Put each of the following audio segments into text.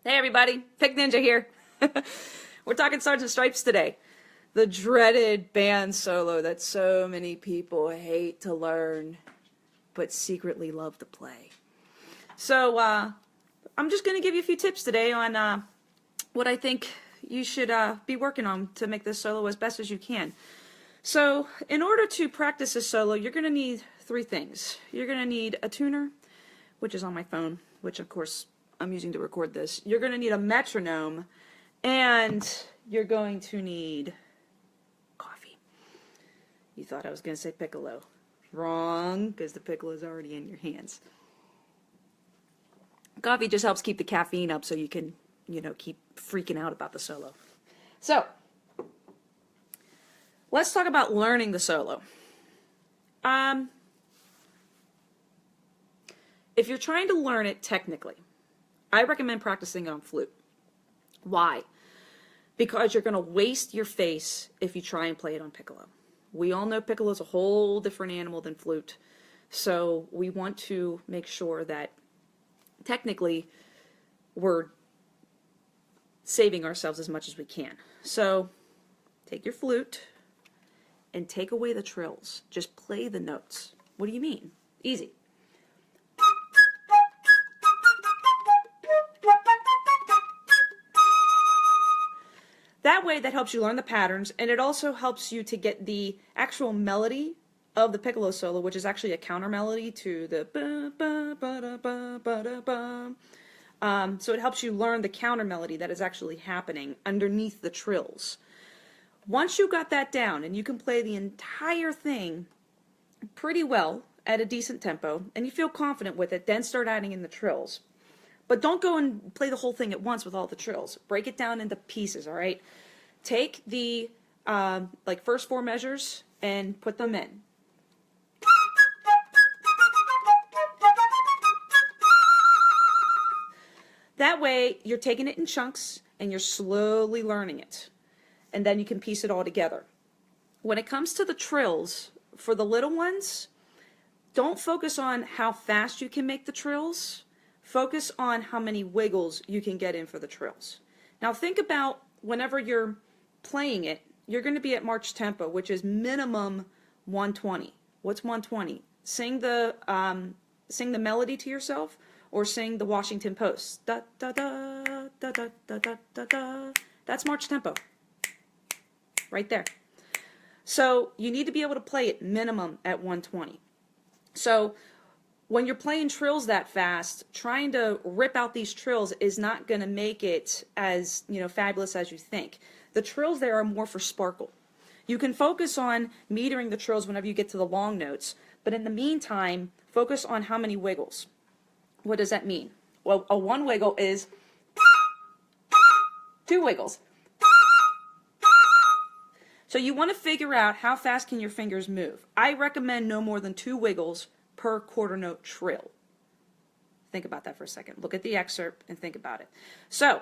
Hey everybody, Pick Ninja here. We're talking Sergeant Stripes today. The dreaded band solo that so many people hate to learn, but secretly love to play. So, I'm just going to give you a few tips today on what I think you should be working on to make this solo as best as you can. So, in order to practice this solo, you're going to need three things. You're going to need a tuner, which is on my phone, which of course I'm using to record this. You're going to need a metronome, and you're going to need coffee. You thought I was going to say piccolo. Wrong, because the piccolo is already in your hands. Coffee just helps keep the caffeine up so you can, keep freaking out about the solo. So, let's talk about learning the solo. If you're trying to learn it technically, I recommend practicing it on flute. Why? Because you're going to waste your face if you try and play it on piccolo. We all know piccolo is a whole different animal than flute, so we want to make sure that technically we're saving ourselves as much as we can. So take your flute and take away the trills. Just play the notes. What do you mean? Easy. That way, that helps you learn the patterns, and it also helps you to get the actual melody of the piccolo solo, which is actually a counter melody to the ba ba ba da ba ba da ba. So it helps you learn the counter melody that is actually happening underneath the trills. Once you got that down and you can play the entire thing pretty well at a decent tempo, and you feel confident with it, then start adding in the trills. But don't go and play the whole thing at once with all the trills. Break it down into pieces, all right? Take the first four measures and put them in. That way, you're taking it in chunks and you're slowly learning it. And then you can piece it all together. When it comes to the trills, for the little ones, don't focus on how fast you can make the trills. Focus on how many wiggles you can get in for the trills. Now think about whenever you're playing it, you're going to be at march tempo, which is minimum 120. What's 120? Sing the melody to yourself, or sing the Washington Post. Da da da da da da da da da. That's march tempo, right there. So you need to be able to play it minimum at 120. So when you're playing trills that fast, trying to rip out these trills is not going to make it as, fabulous as you think. The trills there are more for sparkle. You can focus on metering the trills whenever you get to the long notes, but in the meantime, focus on how many wiggles. What does that mean? Well, a one wiggle is two wiggles. So you want to figure out how fast can your fingers move. I recommend no more than two wiggles per quarter note trill. Think about that for a second. Look at the excerpt and think about it. So,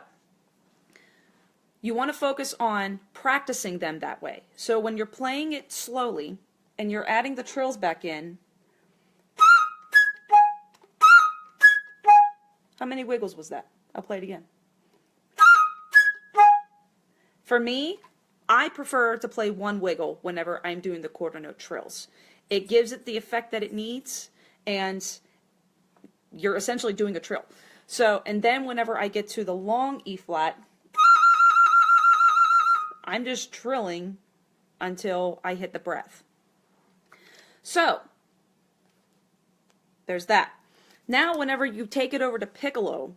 you want to focus on practicing them that way. So when you're playing it slowly and you're adding the trills back in, how many wiggles was that? I'll play it again. For me, I prefer to play one wiggle whenever I'm doing the quarter note trills. It gives it the effect that it needs, and you're essentially doing a trill. So, and then whenever I get to the long E flat, I'm just trilling until I hit the breath. So, there's that. Now, whenever you take it over to piccolo,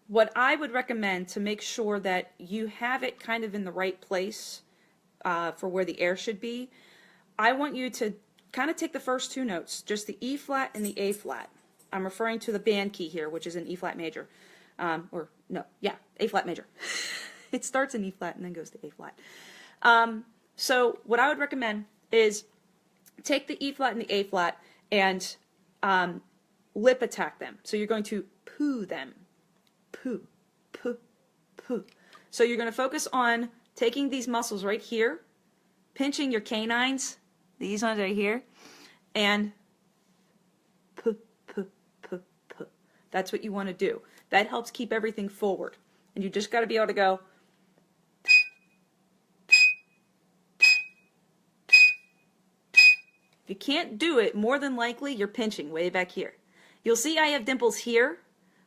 what I would recommend to make sure that you have it kind of in the right place for where the air should be, I want you to kind of take the first two notes, just the E flat and the A flat. I'm referring to the band key here, which is an E flat major. A flat major. It starts in E flat and then goes to A flat. So what I would recommend is take the E flat and the A flat and lip attack them. So you're going to poo them. Poo, poo, poo. So you're going to focus on taking these muscles right here, pinching your canines, these ones right here, and puh, puh, puh, puh. That's what you want to do. That helps keep everything forward. And you just got to be able to go. If you can't do it, more than likely you're pinching way back here. You'll see I have dimples here,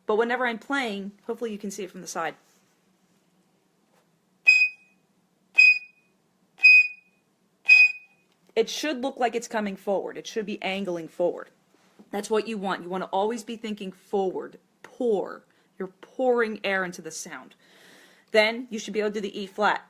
but whenever I'm playing, hopefully you can see it from the side. It should look like it's coming forward. It should be angling forward. That's what you want. You want to always be thinking forward. Pour. You're pouring air into the sound. Then you should be able to do the E flat.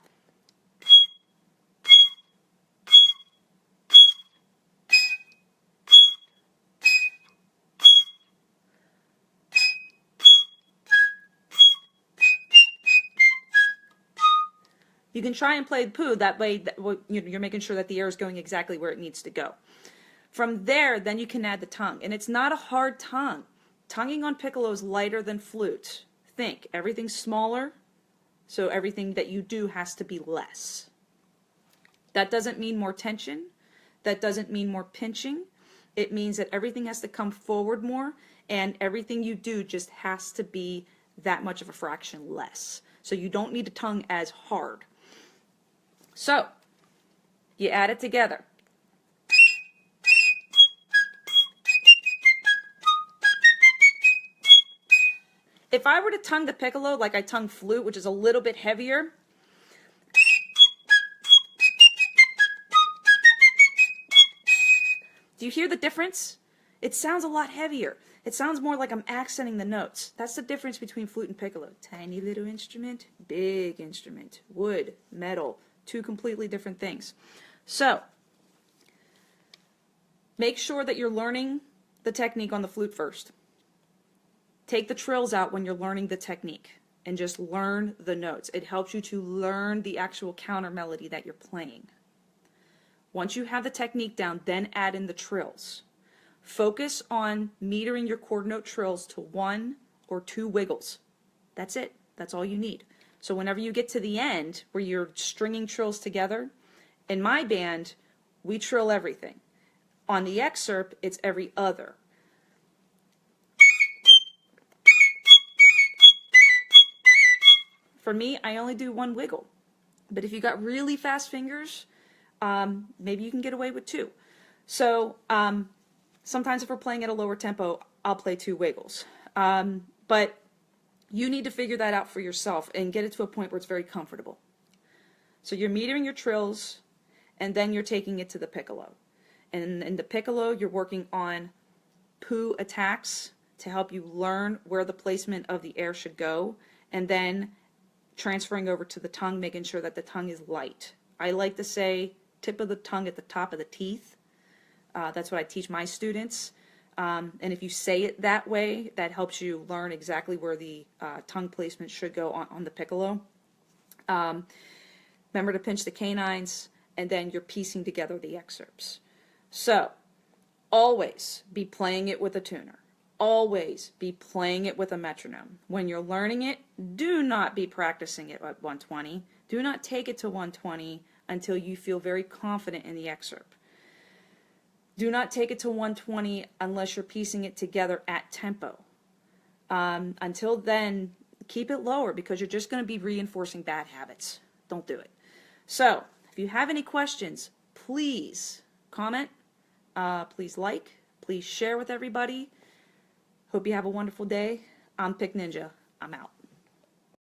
You can try and play poo, that way you're making sure that the air is going exactly where it needs to go. From there, then you can add the tongue. And it's not a hard tongue. Tonguing on piccolo is lighter than flute. Think, everything's smaller, so everything that you do has to be less. That doesn't mean more tension. That doesn't mean more pinching. It means that everything has to come forward more, and everything you do just has to be that much of a fraction less. So you don't need to tongue as hard. So, you add it together. If I were to tongue the piccolo like I tongue flute, which is a little bit heavier, do you hear the difference? It sounds a lot heavier. It sounds more like I'm accenting the notes. That's the difference between flute and piccolo. Tiny little instrument, big instrument, wood, metal, two completely different things. So, make sure that you're learning the technique on the flute first. Take the trills out when you're learning the technique and just learn the notes. It helps you to learn the actual counter melody that you're playing. Once you have the technique down, then add in the trills. Focus on metering your quarter note trills to 1 or 2 wiggles. That's it. That's all you need. So whenever you get to the end where you're stringing trills together, in my band, we trill everything. On the excerpt, it's every other. For me, I only do 1 wiggle. But if you got really fast fingers, maybe you can get away with 2. So sometimes if we're playing at a lower tempo, I'll play 2 wiggles. But you need to figure that out for yourself and get it to a point where it's very comfortable. So you're metering your trills, and then you're taking it to the piccolo. And in the piccolo, you're working on poo attacks to help you learn where the placement of the air should go, and then transferring over to the tongue, making sure that the tongue is light. I like to say tip of the tongue at the top of the teeth. That's what I teach my students. And if you say it that way, that helps you learn exactly where the tongue placement should go on the piccolo. Remember to pinch the canines, and then you're piecing together the excerpts. So, always be playing it with a tuner. Always be playing it with a metronome. When you're learning it, do not be practicing it at 120. Do not take it to 120 until you feel very confident in the excerpt. Do not take it to 120 unless you're piecing it together at tempo. Until then, keep it lower because you're just going to be reinforcing bad habits. Don't do it. So, if you have any questions, please comment, please like, please share with everybody. Hope you have a wonderful day. I'm Pick Ninja. I'm out.